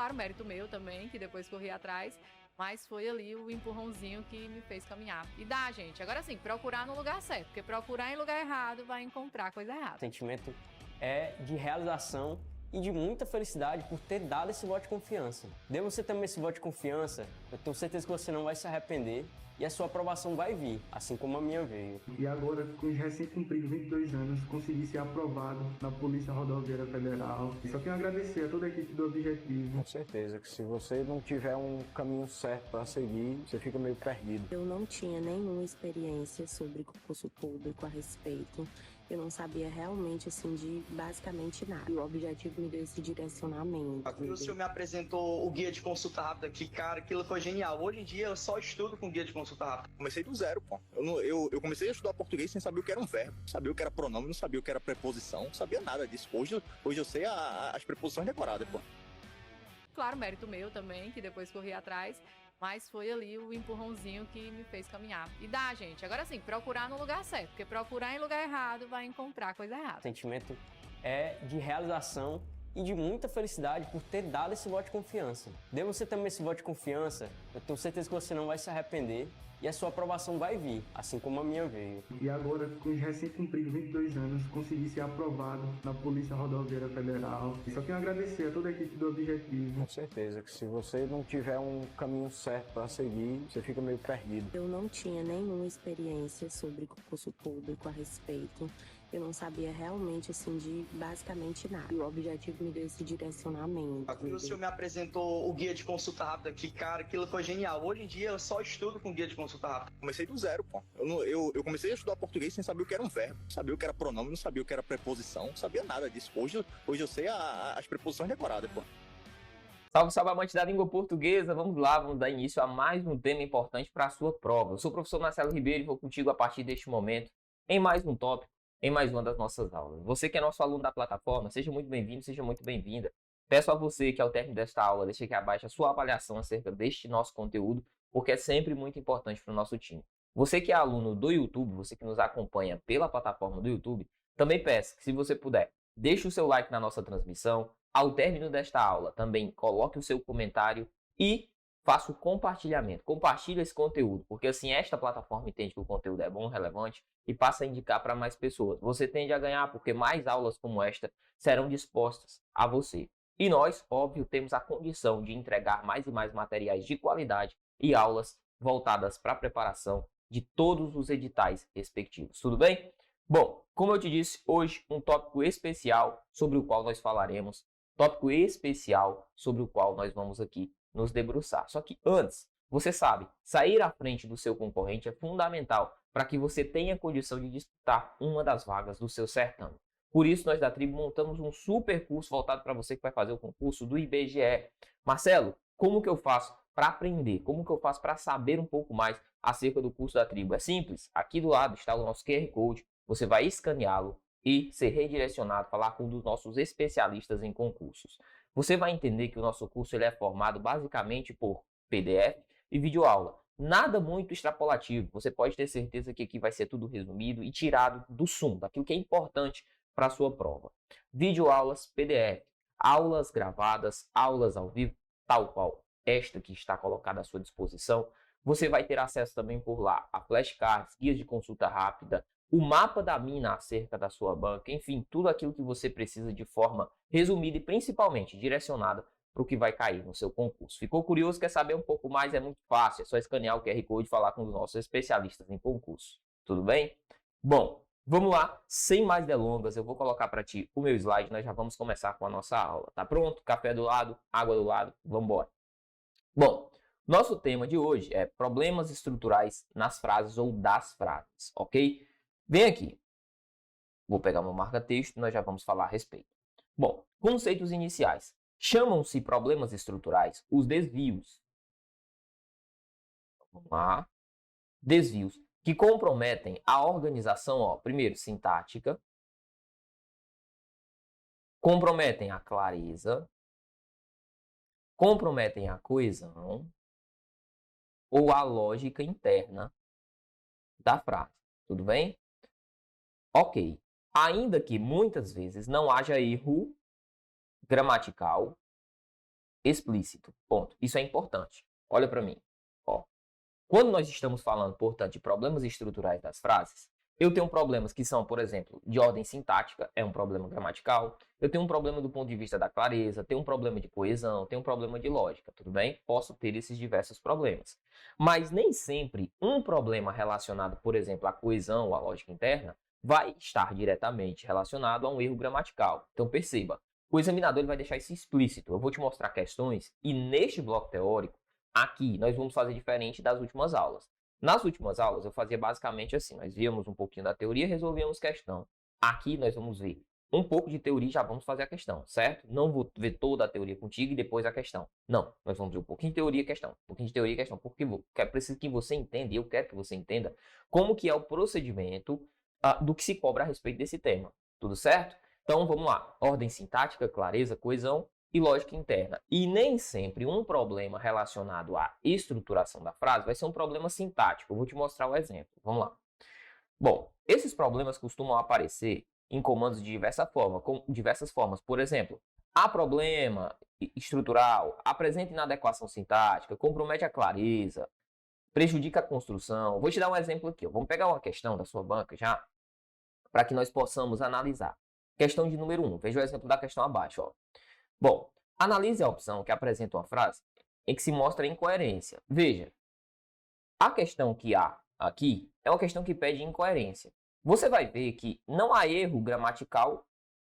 Claro, mérito meu também, que depois corri atrás, mas foi ali o empurrãozinho que me fez caminhar. E dá, gente. Agora sim, procurar no lugar certo, porque procurar em lugar errado vai encontrar coisa errada. O sentimento é de realização e de muita felicidade por ter dado esse voto de confiança. Dê você também esse voto de confiança, eu tenho certeza que você não vai se arrepender e a sua aprovação vai vir, assim como a minha veio. E agora, com os recém-cumpridos 22 anos, consegui ser aprovado na Polícia Rodoviária Federal. E só tenho a agradecer a toda a equipe do Objetivo. Com certeza que se você não tiver um caminho certo para seguir, você fica meio perdido. Eu não tinha nenhuma experiência sobre concurso público a respeito. Eu não sabia realmente, assim, de basicamente nada. E o Objetivo me deu esse direcionamento. O senhor me apresentou o guia de consulta rápida, que, cara, aquilo foi genial. Hoje em dia eu só estudo com guia de consulta rápida. Comecei do zero, pô. Eu comecei a estudar português sem saber o que era um verbo, não sabia o que era pronome, não sabia o que era preposição, não sabia nada disso. Hoje eu sei as preposições decoradas, pô. Claro, mérito meu também, que depois corri atrás, mas foi ali o empurrãozinho que me fez caminhar. E dá, gente. Agora sim, procurar no lugar certo, porque procurar em lugar errado vai encontrar coisa errada. O sentimento é de realização e de muita felicidade por ter dado esse voto de confiança. Dê você também esse voto de confiança, eu tenho certeza que você não vai se arrepender e a sua aprovação vai vir, assim como a minha veio. E agora, com os recém-cumpridos 22 anos, consegui ser aprovado na Polícia Rodoviária Federal. E só tenho a agradecer a toda a equipe do Objetivo. Com certeza que se você não tiver um caminho certo para seguir, você fica meio perdido. Eu não tinha nenhuma experiência sobre concurso público a respeito. Eu não sabia realmente, assim, de basicamente nada. E o Objetivo me deu esse direcionamento. O senhor me apresentou o guia de consulta rápida, que, cara, aquilo foi genial. Hoje em dia eu só estudo com guia de consulta rápida. Comecei do zero, pô. Eu comecei a estudar português sem saber o que era um verbo, não sabia o que era pronome, não sabia o que era preposição, não sabia nada disso. Hoje eu sei as preposições decoradas, pô. Salve, salve, amante da língua portuguesa! Vamos lá, vamos dar início a mais um tema importante para a sua prova. Eu sou o professor Marcelo Ribeiro e vou contigo a partir deste momento em mais um tópico, em mais uma das nossas aulas. Você que é nosso aluno da plataforma, seja muito bem-vindo, seja muito bem-vinda. Peço a você que ao término desta aula deixe aqui abaixo a sua avaliação acerca deste nosso conteúdo, porque é sempre muito importante para o nosso time. Você que é aluno do YouTube, você que nos acompanha pela plataforma do YouTube, também peço que, se você puder, deixe o seu like na nossa transmissão. Ao término desta aula, também coloque o seu comentário e faça o compartilhamento. Compartilhe esse conteúdo, porque assim esta plataforma entende que o conteúdo é bom, relevante e passa a indicar para mais pessoas. Você tende a ganhar porque mais aulas como esta serão dispostas a você. E nós, óbvio, temos a condição de entregar mais e mais materiais de qualidade e aulas voltadas para a preparação de todos os editais respectivos. Tudo bem? Bom, como eu te disse, hoje um tópico especial sobre o qual nós falaremos. Tópico especial sobre o qual nós vamos aqui nos debruçar. Só que antes, você sabe, sair à frente do seu concorrente é fundamental para que você tenha condição de disputar uma das vagas do seu certame. Por isso, nós da Tribo montamos um super curso voltado para você que vai fazer o concurso do IBGE. Marcelo, como que eu faço para aprender? Como que eu faço para saber um pouco mais acerca do curso da Tribo? É simples. Aqui do lado está o nosso QR Code. Você vai escaneá-lo e ser redirecionado, falar com um dos nossos especialistas em concursos. Você vai entender que o nosso curso ele é formado basicamente por PDF e videoaula. Nada muito extrapolativo. Você pode ter certeza que aqui vai ser tudo resumido e tirado do sumo, daquilo que é importante para a sua prova. Videoaulas, PDF, aulas gravadas, aulas ao vivo, tal qual esta que está colocada à sua disposição. Você vai ter acesso também por lá a flashcards, guias de consulta rápida, o mapa da mina acerca da sua banca, enfim, tudo aquilo que você precisa de forma resumida e principalmente direcionada para o que vai cair no seu concurso. Ficou curioso, quer saber um pouco mais? É muito fácil, é só escanear o QR Code e falar com os nossos especialistas em concurso. Tudo bem? Bom, vamos lá, sem mais delongas, eu vou colocar para ti o meu slide, nós já vamos começar com a nossa aula. Tá pronto? Café do lado, água do lado, vamos embora. Bom, nosso tema de hoje é problemas estruturais nas frases ou das frases, ok? Vem aqui, vou pegar uma marca-texto e nós já vamos falar a respeito. Bom, conceitos iniciais. Chamam-se problemas estruturais os desvios. Vamos lá. Desvios que comprometem a organização, ó, primeiro, sintática, comprometem a clareza, comprometem a coesão ou a lógica interna da frase. Tudo bem? Ok, ainda que muitas vezes não haja erro gramatical, explícito. Ponto. Isso é importante. Olha para mim. Ó. Quando nós estamos falando, portanto, de problemas estruturais das frases, eu tenho problemas que são, por exemplo, de ordem sintática, é um problema gramatical. Eu tenho um problema do ponto de vista da clareza, tenho um problema de coesão, tenho um problema de lógica, tudo bem? Posso ter esses diversos problemas. Mas nem sempre um problema relacionado, por exemplo, à coesão ou à lógica interna, vai estar diretamente relacionado a um erro gramatical. Então perceba, o examinador ele vai deixar isso explícito. Eu vou te mostrar questões e neste bloco teórico, aqui, nós vamos fazer diferente das últimas aulas. Nas últimas aulas, eu fazia basicamente assim, nós víamos um pouquinho da teoria e resolvíamos questão. Aqui nós vamos ver um pouco de teoria e já vamos fazer a questão, certo? Não vou ver toda a teoria contigo e depois a questão. Não, nós vamos ver um pouquinho de teoria e questão, um pouquinho de teoria e questão, porque é preciso que você entenda, e eu quero que você entenda, como que é o procedimento do que se cobra a respeito desse tema. Tudo certo? Então, vamos lá. Ordem sintática, clareza, coesão e lógica interna. E nem sempre um problema relacionado à estruturação da frase vai ser um problema sintático. Eu vou te mostrar o exemplo. Vamos lá. Bom, esses problemas costumam aparecer em comandos de diversas formas. Por exemplo, há problema estrutural, apresenta inadequação sintática, compromete a clareza, prejudica a construção. Vou te dar um exemplo aqui. Vamos pegar uma questão da sua banca já, para que nós possamos analisar. Questão de número 1. Veja o exemplo da questão abaixo. Ó. Bom, analise a opção que apresenta uma frase em que se mostra incoerência. Veja, a questão que há aqui é uma questão que pede incoerência. Você vai ver que não há erro gramatical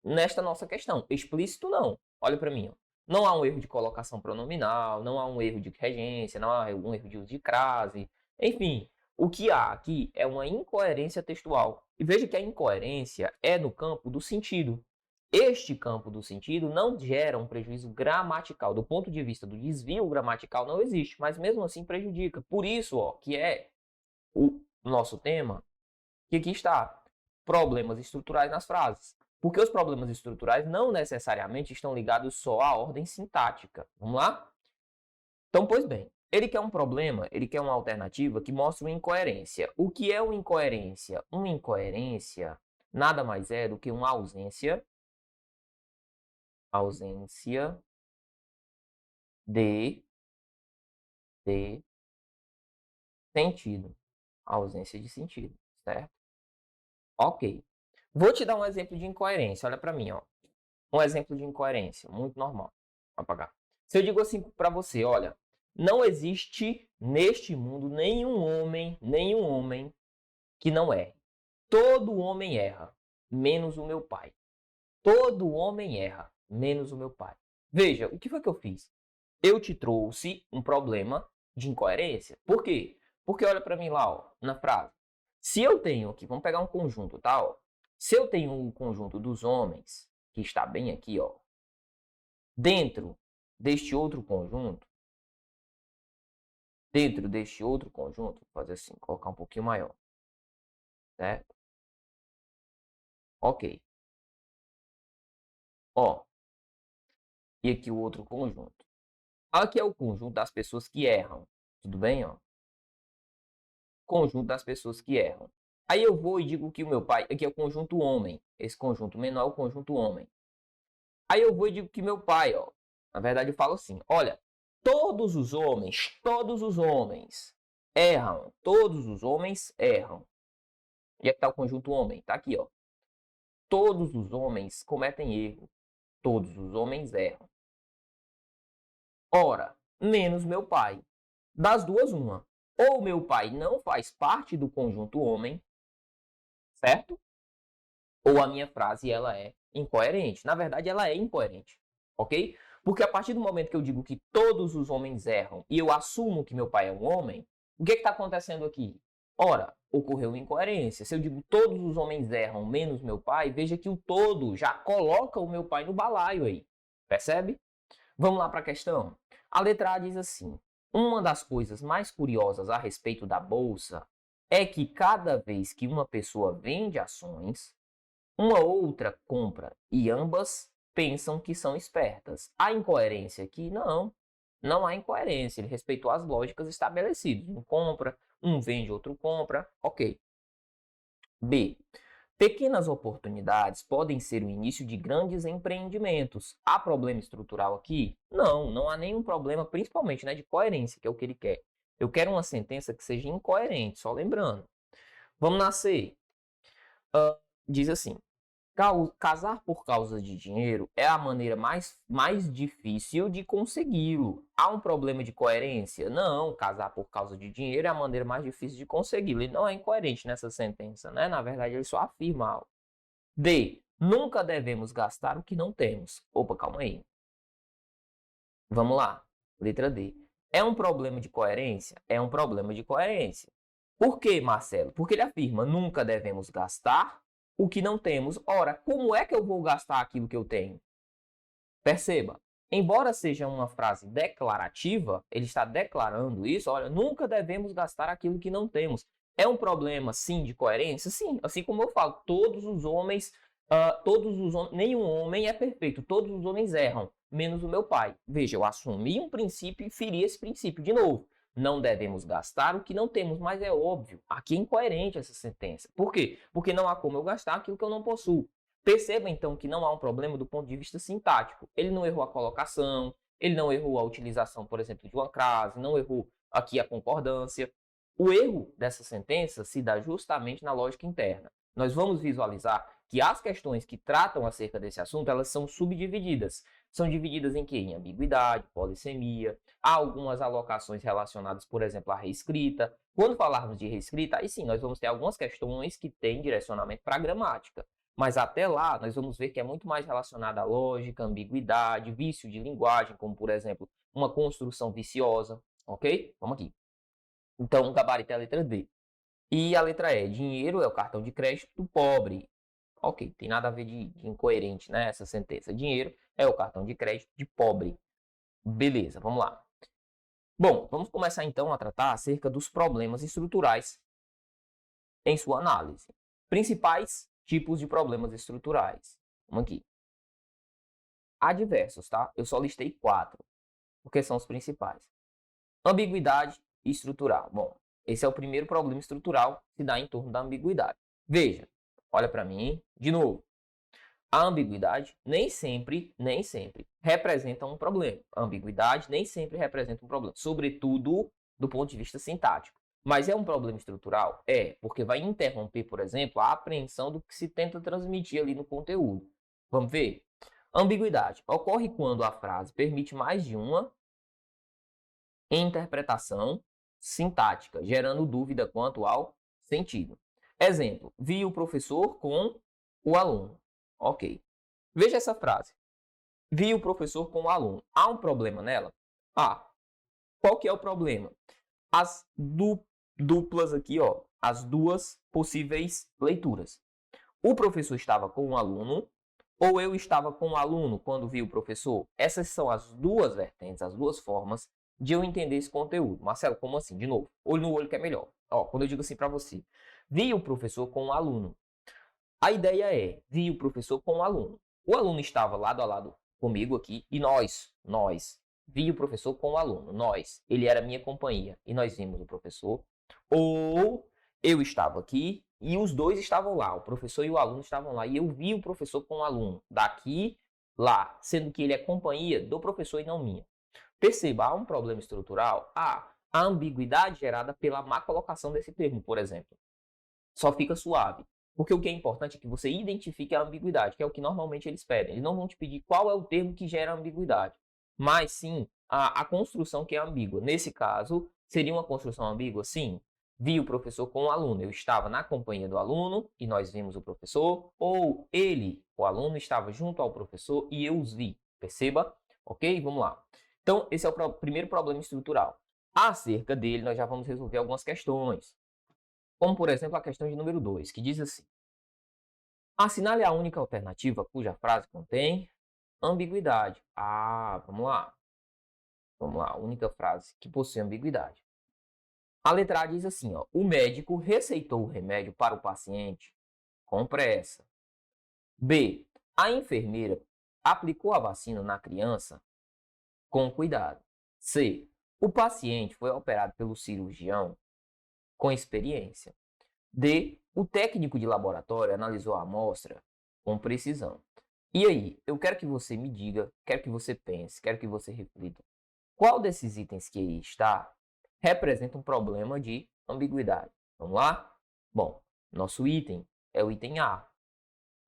nesta nossa questão. Explícito não. Olha para mim. Ó. Não há um erro de colocação pronominal, não há um erro de regência, não há um erro de uso de crase. Enfim, o que há aqui é uma incoerência textual. E veja que a incoerência é no campo do sentido. Este campo do sentido não gera um prejuízo gramatical. Do ponto de vista do desvio gramatical não existe, mas mesmo assim prejudica. Por isso, ó, que é o nosso tema, que aqui está, problemas estruturais nas frases. Porque os problemas estruturais não necessariamente estão ligados só à ordem sintática. Vamos lá? Então, pois bem, ele quer um problema, ele quer uma alternativa que mostre uma incoerência. O que é uma incoerência? Uma incoerência nada mais é do que uma ausência de sentido. Ausência de sentido, certo? Ok. Vou te dar um exemplo de incoerência. Olha para mim, ó. Um exemplo de incoerência, muito normal. Vou apagar. Se eu digo assim para você, olha, não existe neste mundo nenhum homem que não erre. Todo homem erra, menos o meu pai. Todo homem erra, menos o meu pai. Veja, o que foi que eu fiz? Eu te trouxe um problema de incoerência. Por quê? Porque olha para mim lá, ó, na frase. Se eu tenho aqui, vamos pegar um conjunto, tá? Ó. Se eu tenho um conjunto dos homens, que está bem aqui, ó, dentro deste outro conjunto, vou fazer assim, colocar um pouquinho maior, certo? Ok. Ó, e aqui o outro conjunto. Aqui é o conjunto das pessoas que erram, tudo bem, ó? Conjunto das pessoas que erram. Aí eu vou e digo que o meu pai, aqui é o conjunto homem, esse conjunto menor é o conjunto homem. Aí eu vou e digo que meu pai, ó, na verdade eu falo assim, olha, todos os homens erram, todos os homens erram. E aqui está o conjunto homem, tá aqui, ó. Todos os homens cometem erro, todos os homens erram. Ora, menos meu pai. Das duas, uma. Ou meu pai não faz parte do conjunto homem, certo? Ou a minha frase ela é incoerente. Na verdade, ela é incoerente, ok? Porque a partir do momento que eu digo que todos os homens erram e eu assumo que meu pai é um homem, o que está acontecendo aqui? Ora, ocorreu incoerência. Se eu digo todos os homens erram menos meu pai, veja que o todo já coloca o meu pai no balaio aí. Percebe? Vamos lá para a questão. A letra A diz assim: uma das coisas mais curiosas a respeito da bolsa é que cada vez que uma pessoa vende ações, uma outra compra e ambas pensam que são espertas. Há incoerência aqui? Não há incoerência. Ele respeitou as lógicas estabelecidas. Um compra, um vende, outro compra. Ok. B. Pequenas oportunidades podem ser o início de grandes empreendimentos. Há problema estrutural aqui? Não, não há nenhum problema, principalmente, né, de coerência, que é o que ele quer. Eu quero uma sentença que seja incoerente, só lembrando. Vamos nascer. Diz assim: casar por causa de dinheiro é a maneira mais difícil de consegui-lo. Há um problema de coerência? Não, casar por causa de dinheiro é a maneira mais difícil de consegui-lo. Ele não é incoerente nessa sentença, né? Na verdade, ele só afirma algo. D. Nunca devemos gastar o que não temos. Opa, calma aí. Vamos lá. Letra D. É um problema de coerência? É um problema de coerência. Por quê, Marcelo? Porque ele afirma: nunca devemos gastar o que não temos. Ora, como é que eu vou gastar aquilo que eu tenho? Perceba, embora seja uma frase declarativa, ele está declarando isso. Olha, nunca devemos gastar aquilo que não temos. É um problema, sim, de coerência? Sim, assim como eu falo, nenhum homem é perfeito, todos os homens erram, menos o meu pai. Veja, eu assumi um princípio e feri esse princípio de novo. Não devemos gastar o que não temos, mas é óbvio, aqui é incoerente essa sentença. Por quê? Porque não há como eu gastar aquilo que eu não possuo. Perceba, então, que não há um problema do ponto de vista sintático. Ele não errou a colocação, ele não errou a utilização, por exemplo, de uma crase, não errou aqui a concordância. O erro dessa sentença se dá justamente na lógica interna. Nós vamos visualizar que as questões que tratam acerca desse assunto, elas são subdivididas. São divididas em quê? Em ambiguidade, polissemia, há algumas alocações relacionadas, por exemplo, à reescrita. Quando falarmos de reescrita, aí sim, nós vamos ter algumas questões que têm direcionamento para a gramática. Mas até lá, nós vamos ver que é muito mais relacionada à lógica, ambiguidade, vício de linguagem, como, por exemplo, uma construção viciosa, ok? Vamos aqui. Então, o gabarito é a letra D. E a letra E, dinheiro é o cartão de crédito do pobre. Ok, tem nada a ver de incoerente, né, essa sentença. Dinheiro é o cartão de crédito de pobre. Beleza, vamos lá. Bom, vamos começar então a tratar acerca dos problemas estruturais em sua análise. Principais tipos de problemas estruturais. Vamos aqui. Há diversos, tá? Eu só listei 4, porque são os principais. Ambiguidade estrutural. Bom, esse é o primeiro problema estrutural que se dá em torno da ambiguidade. Veja, olha para mim, de novo. A ambiguidade nem sempre representa um problema. A ambiguidade nem sempre representa um problema, sobretudo do ponto de vista sintático. Mas é um problema estrutural? É, porque vai interromper, por exemplo, a apreensão do que se tenta transmitir ali no conteúdo. Vamos ver? Ambiguidade ocorre quando a frase permite mais de uma interpretação sintática, gerando dúvida quanto ao sentido. Exemplo, vi o professor com o aluno. Ok. Veja essa frase. Vi o professor com o aluno. Há um problema nela? Qual que é o problema? As duplas aqui, ó, as duas possíveis leituras. O professor estava com o aluno ou eu estava com o aluno quando vi o professor? Essas são as duas vertentes, as duas formas de eu entender esse conteúdo. Marcelo, como assim? De novo, olho no olho que é melhor. Ó, quando eu digo assim para você, vi o professor com o aluno. A ideia é, vi o professor com o aluno. O aluno estava lado a lado comigo aqui e nós, vi o professor com o aluno, ele era minha companhia e nós vimos o professor. Ou eu estava aqui e os dois estavam lá, o professor e o aluno estavam lá e eu vi o professor com o aluno, daqui, lá, sendo que ele é companhia do professor e não minha. Perceba, há um problema estrutural? A ambiguidade gerada pela má colocação desse termo, por exemplo. Só fica suave. Porque o que é importante é que você identifique a ambiguidade, que é o que normalmente eles pedem. Eles não vão te pedir qual é o termo que gera ambiguidade, mas sim a construção que é ambígua. Nesse caso, seria uma construção ambígua? Sim. Vi o professor com o aluno. Eu estava na companhia do aluno e nós vimos o professor. Ou ele, o aluno, estava junto ao professor e eu os vi. Perceba? Ok? Vamos lá. Então, esse é o primeiro problema estrutural. Acerca dele, nós já vamos resolver algumas questões. Como, por exemplo, a questão de número 2, que diz assim: assinale a única alternativa cuja frase contém ambiguidade. Vamos lá. Vamos lá, a única frase que possui ambiguidade. A letra A diz assim, ó: o médico receitou o remédio para o paciente com pressa. B, a enfermeira aplicou a vacina na criança com cuidado. C, o paciente foi operado pelo cirurgião com experiência. D, O técnico de laboratório analisou a amostra com precisão. E aí, eu quero que você me diga, quero que você pense, quero que você reflita. Qual desses itens que aí está representa um problema de ambiguidade? Vamos lá? Bom, nosso item é o item A.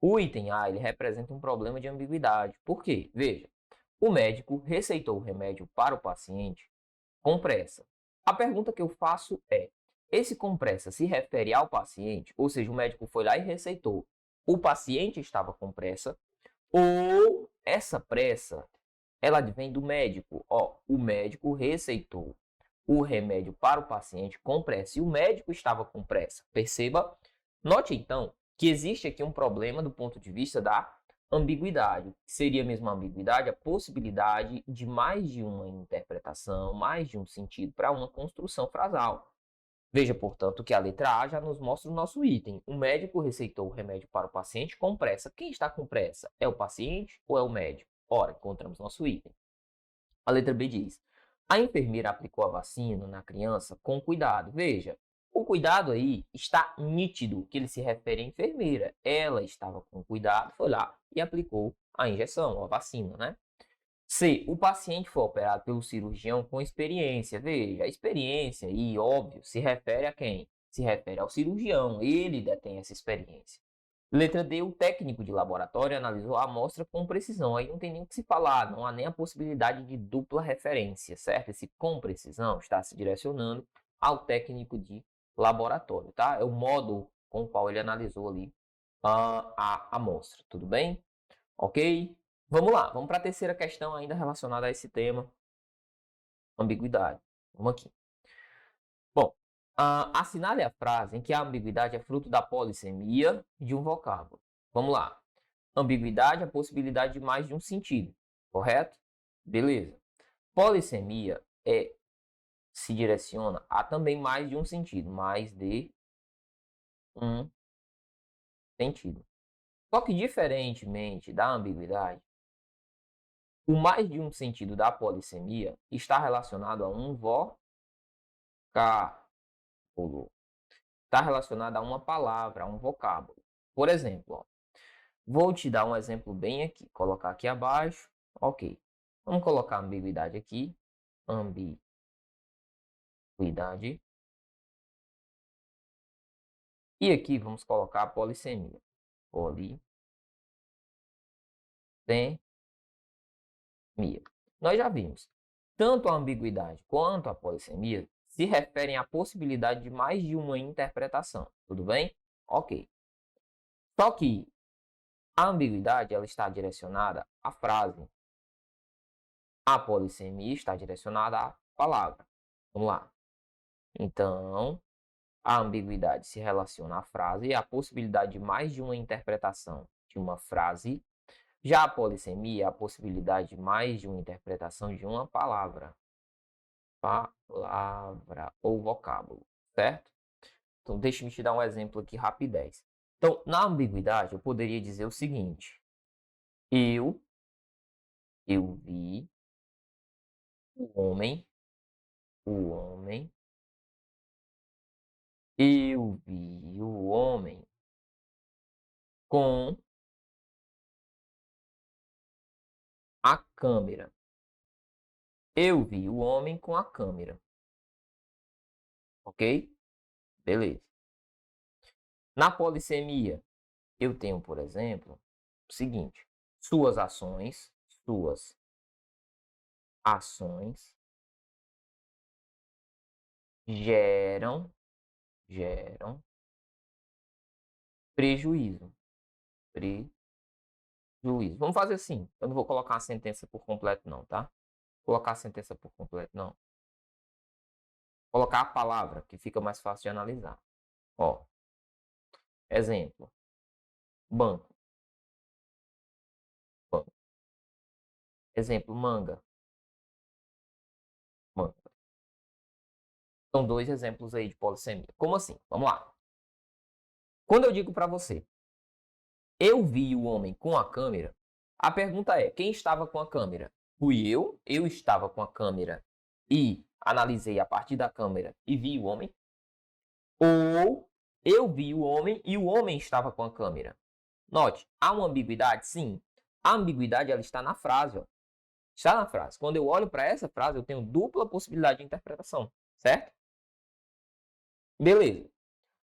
O item A ele representa um problema de ambiguidade. Por quê? Veja, o médico receitou o remédio para o paciente com pressa. A pergunta que eu faço é, esse com pressa se refere ao paciente? Ou seja, o médico foi lá e receitou. O paciente estava com pressa? Ou essa pressa, ela vem do médico? O médico receitou o remédio para o paciente com pressa e o médico estava com pressa. Perceba? Note então que existe aqui um problema do ponto de vista da ambiguidade. Seria mesmo a ambiguidade? A possibilidade de mais de uma interpretação, mais de um sentido para uma construção frasal. Veja, portanto, que a letra A já nos mostra o nosso item. O médico receitou o remédio para o paciente com pressa. Quem está com pressa? É o paciente ou é o médico? Ora, encontramos nosso item. A letra B diz, a enfermeira aplicou a vacina na criança com cuidado. Veja, o cuidado aí está nítido que ele se refere à enfermeira. Ela estava com cuidado, foi lá e aplicou a injeção, a vacina, né? C. O paciente foi operado pelo cirurgião com experiência. Veja, a experiência aí, óbvio, se refere a quem? Se refere ao cirurgião, ele detém essa experiência. Letra D. O técnico de laboratório analisou a amostra com precisão. Aí não tem nem o que se falar, não há nem a possibilidade de dupla referência, certo? Esse com precisão está se direcionando ao técnico de laboratório, tá? É o modo com o qual ele analisou ali a amostra, tudo bem? Ok? Vamos lá, vamos para a terceira questão ainda relacionada a esse tema, ambiguidade. Vamos aqui. Bom, assinale a frase em que a ambiguidade é fruto da polissemia de um vocábulo. Vamos lá. Ambiguidade é a possibilidade de mais de um sentido, correto? Beleza. Polissemia se direciona a também mais de um sentido, mais de um sentido. Só que, diferentemente da ambiguidade, o mais de um sentido da polissemia está relacionado a um vocábulo. Está relacionado a uma palavra, a um vocábulo. Por exemplo, vou te dar um exemplo bem aqui. Colocar aqui abaixo. Ok. Vamos colocar ambiguidade aqui. Ambiguidade. E aqui vamos colocar a polissemia. Polissemia. Nós já vimos, tanto a ambiguidade quanto a polissemia se referem à possibilidade de mais de uma interpretação, tudo bem? Ok. Só que a ambiguidade ela está direcionada à frase, a polissemia está direcionada à palavra. Vamos lá. Então, a ambiguidade se relaciona à frase e à possibilidade de mais de uma interpretação de uma frase. Já a polissemia é a possibilidade de mais de uma interpretação de uma palavra. Palavra ou vocábulo, certo? Então, deixa-me te dar um exemplo aqui rapidez. Então, na ambiguidade, eu poderia dizer o seguinte. Eu vi o homem. Eu vi o homem com a câmera. Eu vi o homem com a câmera. Ok? Beleza. Na polissemia, eu tenho, por exemplo, o seguinte. Suas ações geram prejuízo. Vamos fazer assim. Eu não vou colocar a sentença por completo não, tá? Colocar a sentença por completo não. Colocar a palavra, que fica mais fácil de analisar. Ó. Exemplo. Banco. Exemplo, manga. São dois exemplos aí de polissemia. Como assim? Vamos lá. Quando eu digo para você, eu vi o homem com a câmera, a pergunta é, quem estava com a câmera? Fui eu estava com a câmera e analisei a partir da câmera e vi o homem? Ou Eu vi o homem e o homem estava com a câmera. Note, há uma ambiguidade? Sim. A ambiguidade ela está na frase. Ó. Está na frase. Quando eu olho para essa frase, eu tenho dupla possibilidade de interpretação. Certo? Beleza.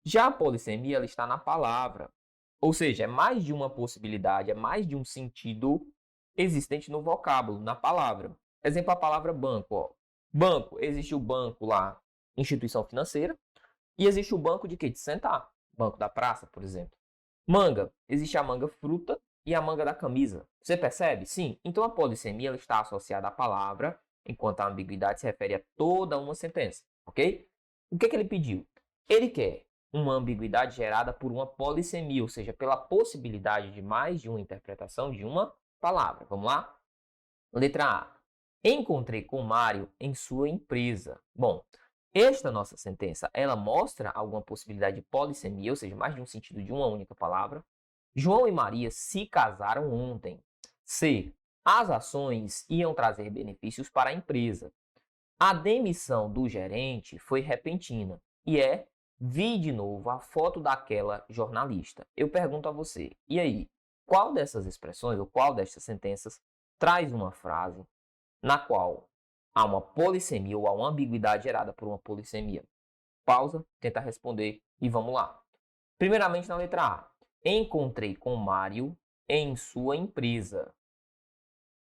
Já a polissemia ela está na palavra. Ou seja, é mais de uma possibilidade, é mais de um sentido existente no vocábulo, na palavra. Exemplo, a palavra banco. Ó. Banco, existe o banco lá, instituição financeira, e existe o banco de quê? De sentar. Banco da praça, por exemplo. Manga, existe a manga fruta e a manga da camisa. Você percebe? Sim. Então a polissemia ela está associada à palavra, enquanto a ambiguidade se refere a toda uma sentença. Ok? O que ele pediu? Ele quer uma ambiguidade gerada por uma polissemia, ou seja, pela possibilidade de mais de uma interpretação de uma palavra. Vamos lá? Letra A. Encontrei com Mário em sua empresa. Bom, esta nossa sentença, ela mostra alguma possibilidade de polissemia, ou seja, mais de um sentido de uma única palavra. João e Maria se casaram ontem. C. As ações iam trazer benefícios para a empresa. A demissão do gerente foi repentina e vi de novo a foto daquela jornalista. Eu pergunto a você, e aí, qual dessas expressões ou qual destas sentenças traz uma frase na qual há uma polissemia ou há uma ambiguidade gerada por uma polissemia? Pausa, tenta responder e vamos lá. Primeiramente na letra A. Encontrei com Mário em sua empresa.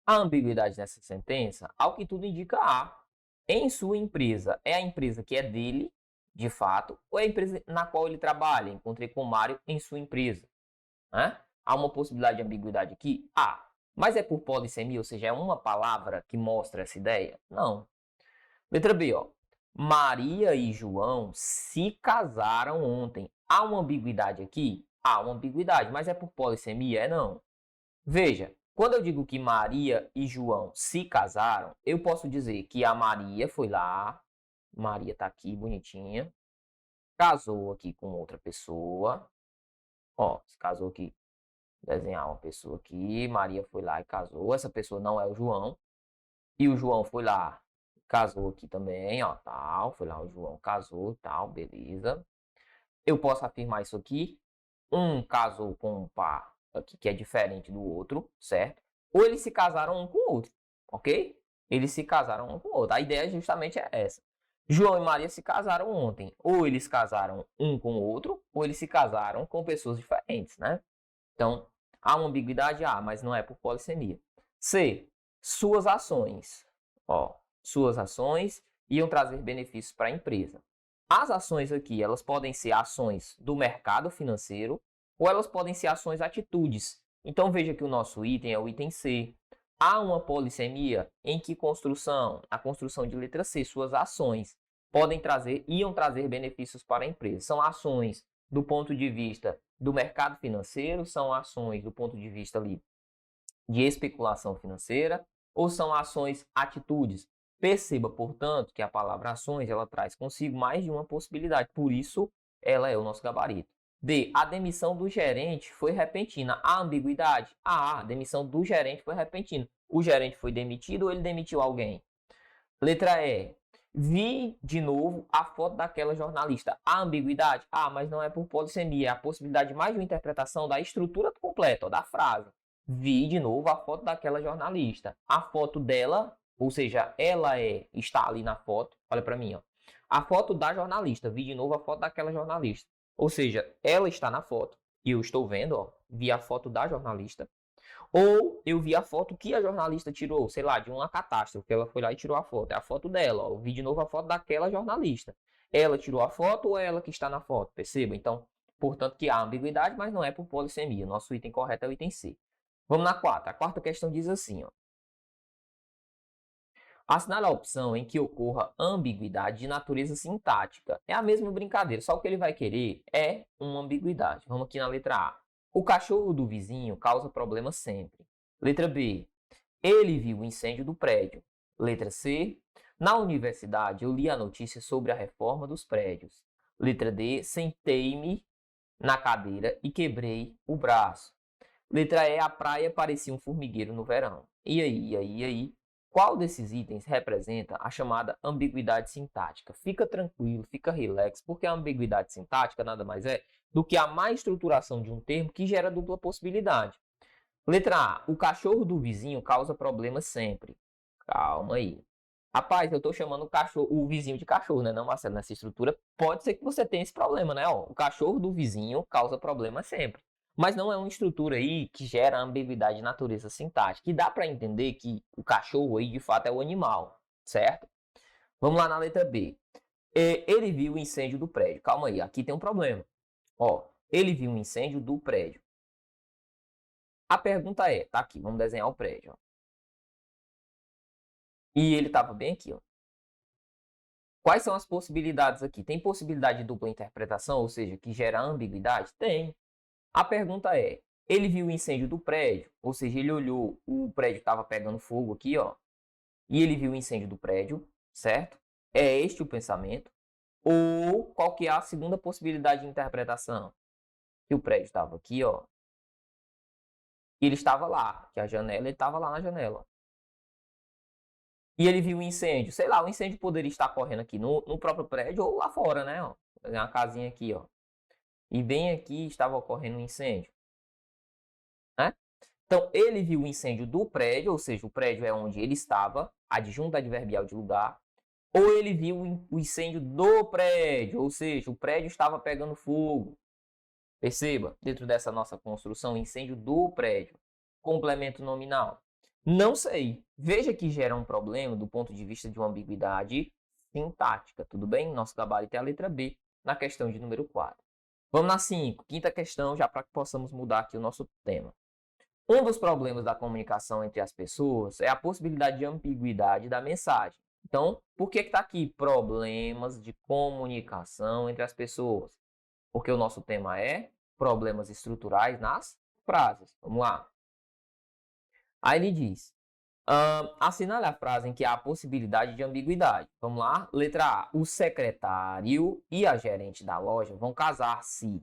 A ambiguidade nessa sentença, ao que tudo indica, há. Em sua empresa, é a empresa que é dele, de fato, ou é a empresa na qual ele trabalha? Encontrei com Mário em sua empresa. Né? Há uma possibilidade de ambiguidade aqui? Há. Mas é por polissemia, ou seja, é uma palavra que mostra essa ideia? Não. Letra B, ó. Maria e João se casaram ontem. Há uma ambiguidade aqui? Há uma ambiguidade, mas é por polissemia? Não. Veja, quando eu digo que Maria e João se casaram, eu posso dizer que a Maria foi lá, Maria tá aqui, bonitinha, casou aqui com outra pessoa, ó, se casou aqui, desenhar uma pessoa aqui, Maria foi lá e casou, essa pessoa não é o João, e o João foi lá, casou aqui também, ó, tal, foi lá o João casou, tal, beleza. Eu posso afirmar isso aqui, um casou com um par aqui que é diferente do outro, certo? Ou eles se casaram um com o outro, ok? Eles se casaram um com o outro. A ideia justamente é essa. João e Maria se casaram ontem. Ou eles casaram um com o outro, ou eles se casaram com pessoas diferentes, né? Então, há uma ambiguidade, mas não é por polissemia. C. Suas ações. Ó, suas ações iam trazer benefícios para a empresa. As ações aqui, elas podem ser ações do mercado financeiro, ou elas podem ser ações atitudes. Então, veja que o nosso item é o item C. Há uma polissemia em que construção? A construção de letra C, suas ações iam trazer benefícios para a empresa. São ações do ponto de vista do mercado financeiro, são ações do ponto de vista ali de especulação financeira, ou são ações atitudes. Perceba, portanto, que a palavra ações ela traz consigo mais de uma possibilidade, por isso ela é o nosso gabarito. D. A demissão do gerente foi repentina. A ambiguidade? A demissão do gerente foi repentina. O gerente foi demitido ou ele demitiu alguém? Letra E. Vi de novo a foto daquela jornalista. A ambiguidade? Mas não é por polissemia. É a possibilidade de mais de uma interpretação da estrutura completa, da frase. Vi de novo a foto daquela jornalista. A foto dela, ou seja, ela está ali na foto. Olha para mim, ó. A foto da jornalista. Vi de novo a foto daquela jornalista. Ou seja, ela está na foto e eu estou vendo, ó, vi a foto da jornalista. Ou eu vi a foto que a jornalista tirou, sei lá, de uma catástrofe, que ela foi lá e tirou a foto. É a foto dela, ó, eu vi de novo a foto daquela jornalista. Ela tirou a foto ou é ela que está na foto? Perceba? Então, portanto, que há ambiguidade, mas não é por polissemia. Nosso item correto é o item C. Vamos na quarta. A quarta questão diz assim, ó. Assinale a opção em que ocorra ambiguidade de natureza sintática. É a mesma brincadeira, só o que ele vai querer é uma ambiguidade. Vamos aqui na letra A. O cachorro do vizinho causa problema sempre. Letra B. Ele viu o incêndio do prédio. Letra C. Na universidade eu li a notícia sobre a reforma dos prédios. Letra D. Sentei-me na cadeira e quebrei o braço. Letra E. A praia parecia um formigueiro no verão. E aí? Qual desses itens representa a chamada ambiguidade sintática? Fica tranquilo, fica relax, porque a ambiguidade sintática nada mais é do que a má estruturação de um termo que gera dupla possibilidade. Letra A. O cachorro do vizinho causa problemas sempre. Calma aí. Rapaz, eu estou chamando o vizinho de cachorro, né? Não, Marcelo, nessa estrutura pode ser que você tenha esse problema, né? Ó, o cachorro do vizinho causa problemas sempre. Mas não é uma estrutura aí que gera ambiguidade de natureza sintática. E dá para entender que o cachorro aí de fato é o animal, certo? Vamos lá na letra B. Ele viu o incêndio do prédio. Calma aí, aqui tem um problema. Ó, ele viu um incêndio do prédio. A pergunta é, tá aqui, vamos desenhar o prédio. Ó. E ele estava bem aqui, ó. Quais são as possibilidades aqui? Tem possibilidade de dupla interpretação, ou seja, que gera ambiguidade? Tem. A pergunta é, ele viu o incêndio do prédio, ou seja, ele olhou, o prédio estava pegando fogo aqui, ó, e ele viu o incêndio do prédio, certo? É este o pensamento? Ou qual que é a segunda possibilidade de interpretação? Que o prédio estava aqui, ó, e ele estava lá, que a janela, ele estava lá na janela. E ele viu um incêndio, sei lá, o incêndio poderia estar correndo aqui no próprio prédio ou lá fora, né, ó, uma casinha aqui, ó. E bem aqui estava ocorrendo um incêndio. Né? Então, ele viu o incêndio do prédio, ou seja, o prédio é onde ele estava, adjunto adverbial de lugar. Ou ele viu o incêndio do prédio, ou seja, o prédio estava pegando fogo. Perceba, dentro dessa nossa construção, incêndio do prédio. Complemento nominal. Não sei. Veja que gera um problema do ponto de vista de uma ambiguidade sintática. Tudo bem? Nosso gabarito é a letra B, na questão de número 4. Vamos na 5, quinta questão, já para que possamos mudar aqui o nosso tema. Um dos problemas da comunicação entre as pessoas é a possibilidade de ambiguidade da mensagem. Então, por que está aqui problemas de comunicação entre as pessoas? Porque o nosso tema é problemas estruturais nas frases. Vamos lá. Aí ele diz, assinale a frase em que há a possibilidade de ambiguidade. Vamos lá. Letra A. O secretário e a gerente da loja vão casar-se.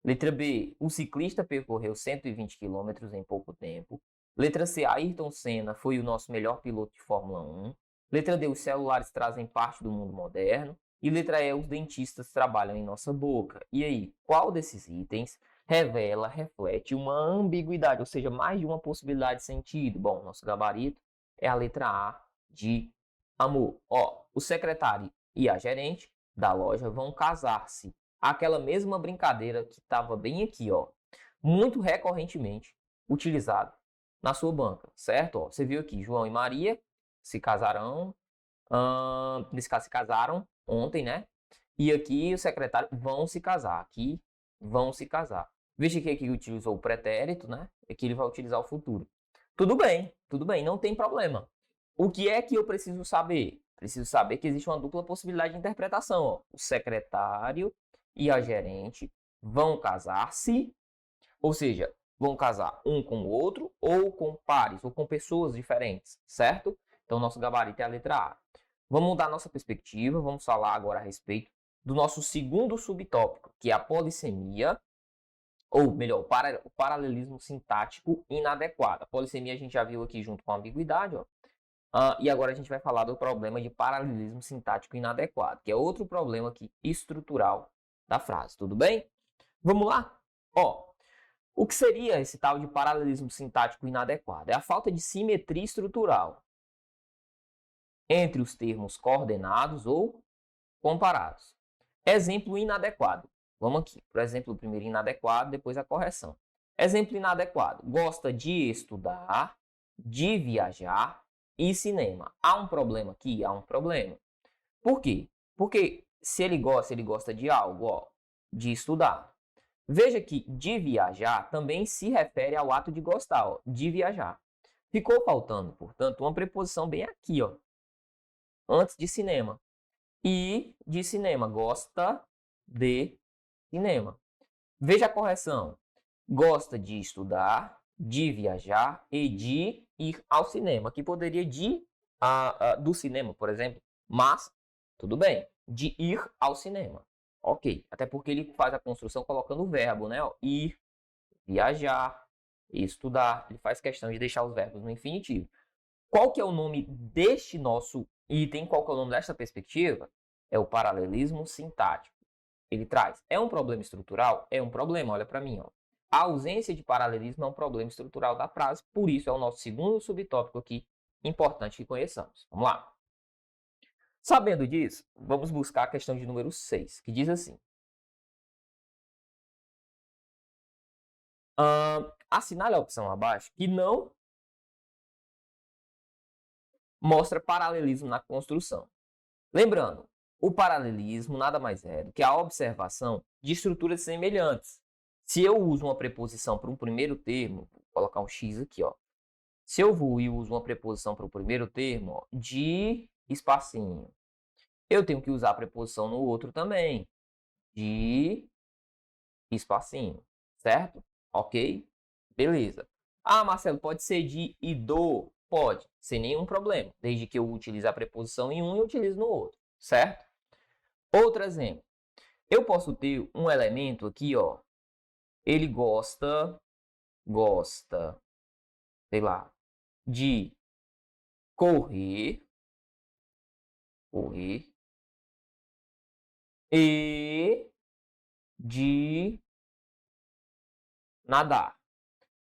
Letra B. O ciclista percorreu 120 km em pouco tempo. Letra C. Ayrton Senna foi o nosso melhor piloto de Fórmula 1. Letra D. Os celulares trazem parte do mundo moderno. E letra E. Os dentistas trabalham em nossa boca. E aí, qual desses itens reflete uma ambiguidade, ou seja, mais de uma possibilidade de sentido? Bom, nosso gabarito é a letra A de amor. Ó, o secretário e a gerente da loja vão casar-se. Aquela mesma brincadeira que estava bem aqui, ó, muito recorrentemente utilizado na sua banca, certo? Ó, você viu aqui, João e Maria se casarão, nesse caso se casaram ontem, né? E aqui o secretário vão se casar, aqui vão se casar. Veja que aqui utilizou o pretérito, né? Aqui ele vai utilizar o futuro. Tudo bem, não tem problema. O que é que eu preciso saber? Preciso saber que existe uma dupla possibilidade de interpretação. Ó. O secretário e a gerente vão casar-se, ou seja, vão casar um com o outro, ou com pares, ou com pessoas diferentes, certo? Então, nosso gabarito é a letra A. Vamos mudar nossa perspectiva, vamos falar agora a respeito do nosso segundo subtópico, que é a polissemia, ou melhor, o paralelismo sintático inadequado. A polissemia a gente já viu aqui junto com a ambiguidade, ó. E agora a gente vai falar do problema de paralelismo sintático inadequado, que é outro problema aqui estrutural da frase, tudo bem? Vamos lá? Ó, o que seria esse tal de paralelismo sintático inadequado? É a falta de simetria estrutural entre os termos coordenados ou comparados. Exemplo inadequado. Vamos aqui, por exemplo, o primeiro inadequado, depois a correção. Exemplo inadequado. Gosta de estudar, de viajar e cinema. Há um problema aqui? Há um problema. Por quê? Porque se ele gosta de algo, ó, de estudar. Veja que de viajar também se refere ao ato de gostar, ó, de viajar. Ficou faltando, portanto, uma preposição bem aqui, ó, antes de cinema. E de cinema, gosta de cinema. Veja a correção. Gosta de estudar, de viajar e de ir ao cinema. Que poderia do cinema, por exemplo. Mas, tudo bem. De ir ao cinema. Ok. Até porque ele faz a construção colocando o verbo, né? Ó, ir, viajar, estudar. Ele faz questão de deixar os verbos no infinitivo. Qual que é o nome deste nosso item? Qual que é o nome desta perspectiva? É o paralelismo sintático. Ele traz. É um problema estrutural? É um problema, olha para mim. Ó. A ausência de paralelismo é um problema estrutural da frase, por isso é o nosso segundo subtópico aqui, importante que conheçamos. Vamos lá. Sabendo disso, vamos buscar a questão de número 6, que diz assim. Assinale a opção abaixo que não mostra paralelismo na construção. Lembrando, o paralelismo nada mais é do que a observação de estruturas semelhantes. Se eu uso uma preposição para um primeiro termo, vou colocar um X aqui, ó. Se eu vou e uso uma preposição para o primeiro termo, ó, de espacinho, eu tenho que usar a preposição no outro também, de espacinho, certo? Ok? Beleza. Ah, Marcelo, pode ser de e do? Pode, sem nenhum problema, desde que eu utilize a preposição em um e utilize no outro, certo? Outro exemplo. Eu posso ter um elemento aqui, ó. Ele gosta, sei lá, de correr e de nadar.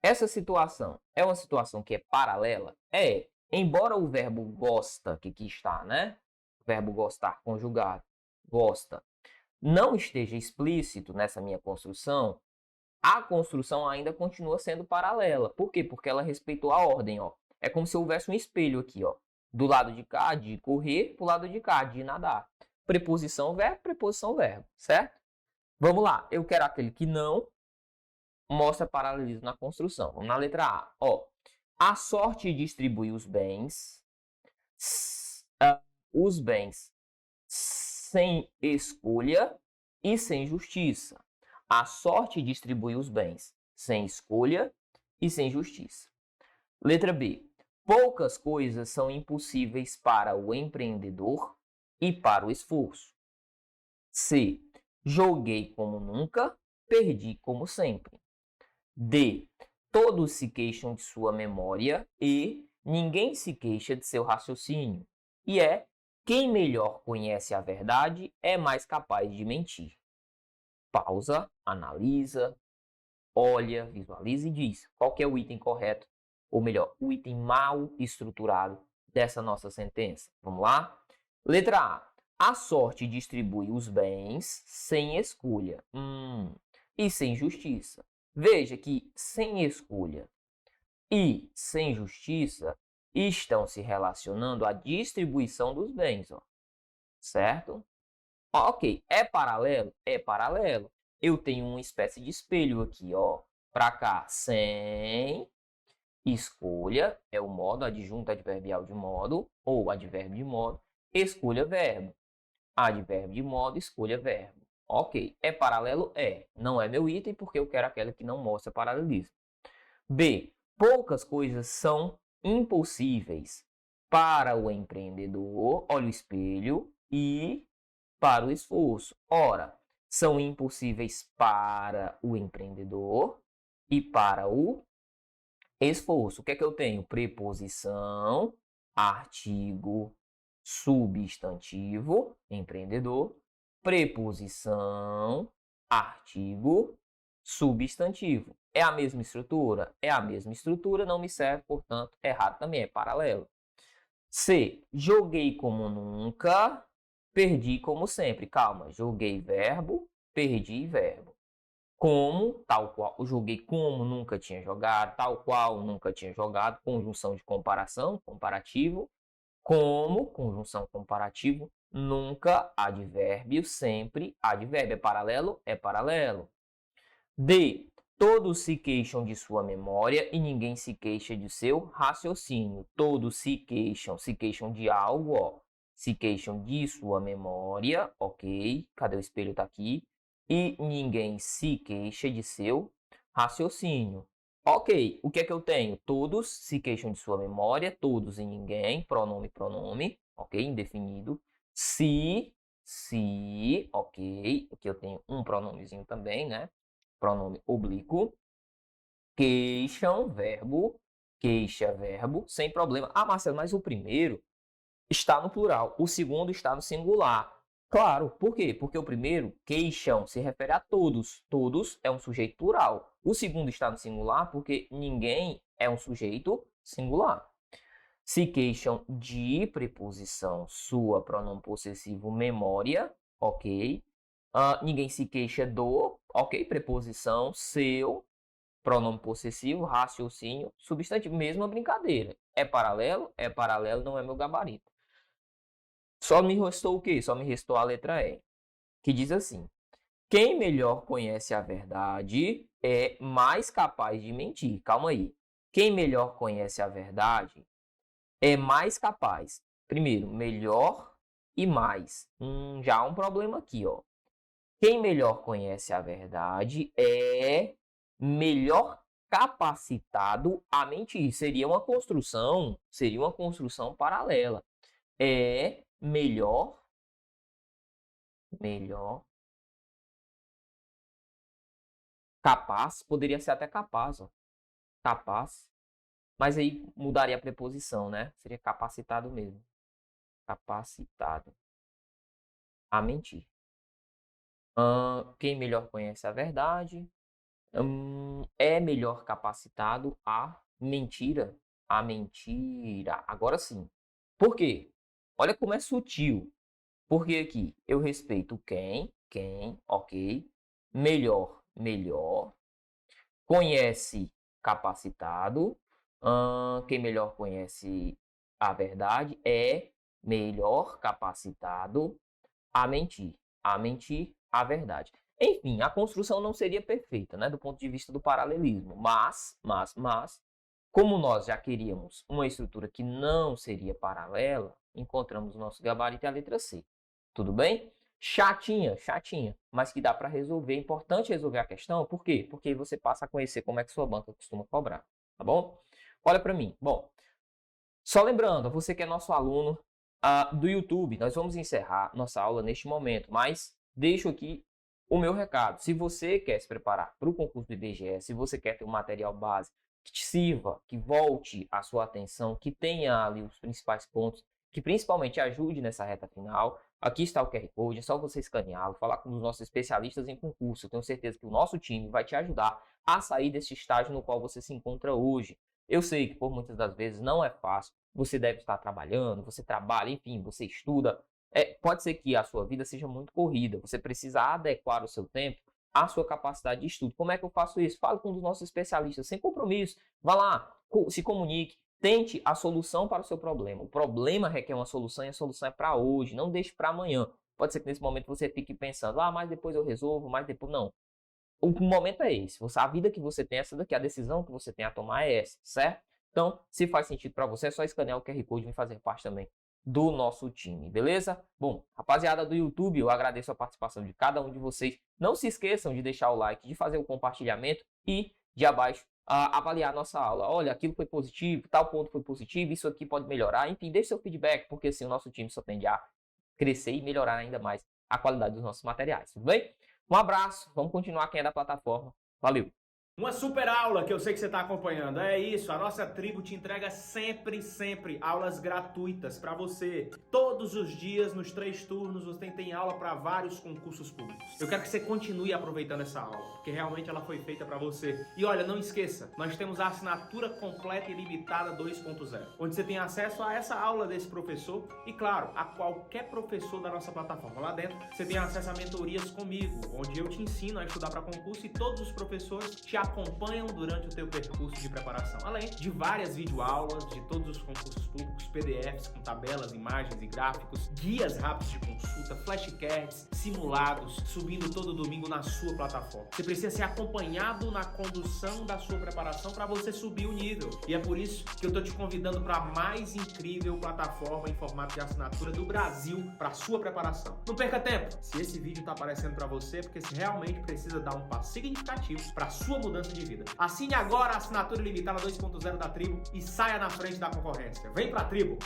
Essa situação é uma situação que é paralela? É. Embora o verbo gosta, que aqui está, né? O verbo gostar conjugado, gosta, não esteja explícito nessa minha construção, a construção ainda continua sendo paralela. Por quê? Porque ela respeitou a ordem, ó. É como se houvesse um espelho aqui, ó. Do lado de cá, de correr, pro lado de cá, de nadar. Preposição, verbo, certo? Vamos lá. Eu quero aquele que não mostra paralelismo na construção. Vamos na letra A. Ó, a sorte distribui os bens sem escolha e sem justiça. A sorte distribui os bens sem escolha e sem justiça. Letra B. Poucas coisas são impossíveis para o empreendedor e para o esforço. C. Joguei como nunca, perdi como sempre. D. Todos se queixam de sua memória e ninguém se queixa de seu raciocínio. E é quem melhor conhece a verdade é mais capaz de mentir. Pausa, analisa, olha, visualiza e diz qual que é o item correto, ou melhor, o item mal estruturado dessa nossa sentença. Vamos lá? Letra A. A sorte distribui os bens sem escolha e sem justiça. Veja que sem escolha e sem justiça estão se relacionando à distribuição dos bens, ó. Certo? Ok, é paralelo? É paralelo. Eu tenho uma espécie de espelho aqui, ó. Para cá, sem escolha, é o modo, adjunto adverbial de modo, ou advérbio de modo, escolha verbo. Advérbio de modo, escolha verbo. Ok, é paralelo? É. Não é meu item porque eu quero aquela que não mostra paralelismo. B. Poucas coisas são impossíveis para o empreendedor, olha o espelho, e para o esforço. Ora, são impossíveis para o empreendedor e para o esforço. O que é que eu tenho? Preposição, artigo, substantivo, empreendedor, preposição, artigo, substantivo. É a mesma estrutura? É a mesma estrutura, não me serve, portanto, errado também, é paralelo. C. Joguei como nunca, perdi como sempre. Calma, joguei verbo, perdi verbo. Como, tal qual, joguei como nunca tinha jogado, tal qual nunca tinha jogado, conjunção de comparação, comparativo. Como, conjunção comparativo, nunca, advérbio, sempre, advérbio. É paralelo? É paralelo. D. Todos se queixam de sua memória e ninguém se queixa de seu raciocínio. Todos se queixam de algo, ó. Se queixam de sua memória, ok. Cadê o espelho? Tá aqui. E ninguém se queixa de seu raciocínio. Ok, o que é que eu tenho? Todos se queixam de sua memória, todos e ninguém, pronome, ok, indefinido. Se, ok, aqui eu tenho um pronomezinho também, né? Pronome oblíquo. Queixam, verbo. queixa, verbo, sem problema. Ah, Marcelo, mas o primeiro está no plural, o segundo está no singular. Claro, por quê? Porque o primeiro, queixam, se refere a todos. Todos é um sujeito plural. O segundo está no singular porque ninguém é um sujeito singular. Se queixam de preposição sua, pronome possessivo, memória, ok. Ninguém se queixa do, ok, preposição seu, pronome possessivo, raciocínio, substantivo, mesma brincadeira. É paralelo? É paralelo, não é meu gabarito. Só me restou o quê? Só me restou a letra E, que diz assim: quem melhor conhece a verdade é mais capaz de mentir. Calma aí. Quem melhor conhece a verdade é mais capaz. Primeiro, melhor e mais. Já há um problema aqui, ó. Quem melhor conhece a verdade é melhor capacitado a mentir. Seria uma construção paralela. É melhor capaz, poderia ser até capaz, ó. Capaz, mas aí mudaria a preposição, né? Seria capacitado mesmo. Capacitado a mentir. Quem melhor conhece a verdade é melhor capacitado a mentira. A mentira. Agora sim. Por quê? Olha como é sutil. Porque aqui eu respeito quem, ok. Melhor. Conhece, capacitado. Quem melhor conhece a verdade é melhor capacitado a mentir. A mentir a verdade. Enfim, a construção não seria perfeita, né, do ponto de vista do paralelismo. Mas, como nós já queríamos uma estrutura que não seria paralela, encontramos o nosso gabarito e a letra C. Tudo bem? Chatinha, mas que dá para resolver. É importante resolver a questão, por quê? Porque aí você passa a conhecer como é que sua banca costuma cobrar, tá bom? Olha para mim. Bom, só lembrando, você que é nosso aluno do YouTube, nós vamos encerrar nossa aula neste momento, mas deixo aqui o meu recado. Se você quer se preparar para o concurso do IBGE, se você quer ter um material base que te sirva, que volte a sua atenção, que tenha ali os principais pontos, que principalmente ajude nessa reta final, aqui está o QR Code, é só você escaneá-lo, falar com os nossos especialistas em concurso. Eu tenho certeza que o nosso time vai te ajudar a sair desse estágio no qual você se encontra hoje. Eu sei que por muitas das vezes não é fácil, você deve estar trabalhando, você trabalha, enfim, você estuda. Pode ser que a sua vida seja muito corrida, você precisa adequar o seu tempo à sua capacidade de estudo. Como é que eu faço isso? Fale com um dos nossos especialistas, sem compromisso. Vá lá, se comunique, tente a solução para o seu problema. O problema requer uma solução e a solução é para hoje, não deixe para amanhã. Pode ser que nesse momento você fique pensando, mas depois eu resolvo, mas depois não. O momento é esse, a vida que você tem é essa daqui, a decisão que você tem a tomar é essa, certo? Então, se faz sentido para você, é só escanear o QR Code e vir fazer parte também do nosso time, beleza? Bom, rapaziada do YouTube, eu agradeço a participação de cada um de vocês. Não se esqueçam de deixar o like, de fazer o compartilhamento e de abaixo avaliar a nossa aula. Olha, aquilo foi positivo, tal ponto foi positivo, isso aqui pode melhorar. Enfim, deixe seu feedback, porque assim o nosso time só tende a crescer e melhorar ainda mais a qualidade dos nossos materiais, tudo bem? Um abraço, vamos continuar quem é da plataforma. Valeu! Uma super aula que eu sei que você está acompanhando. É isso, a nossa tribo te entrega sempre aulas gratuitas para você. Todos os dias, nos 3 turnos, você tem aula para vários concursos públicos. Eu quero que você continue aproveitando essa aula, porque realmente ela foi feita para você. E olha, não esqueça, nós temos a assinatura completa e limitada 2.0, onde você tem acesso a essa aula desse professor e, claro, a qualquer professor da nossa plataforma. Lá dentro, você tem acesso a mentorias comigo, onde eu te ensino a estudar para concurso e todos os professores te acompanham durante o teu percurso de preparação, além de várias videoaulas de todos os concursos públicos, PDFs com tabelas, imagens e gráficos, guias rápidos de consulta, flashcards, simulados, subindo todo domingo na sua plataforma. Você precisa ser acompanhado na condução da sua preparação para você subir o nível. E é por isso que eu estou te convidando para a mais incrível plataforma em formato de assinatura do Brasil para sua preparação. Não perca tempo! Se esse vídeo está aparecendo para você, é porque você realmente precisa dar um passo significativo para a sua mudança de vida. Assine agora a assinatura ilimitada 2.0 da Tribo e saia na frente da concorrência. Vem pra Tribo!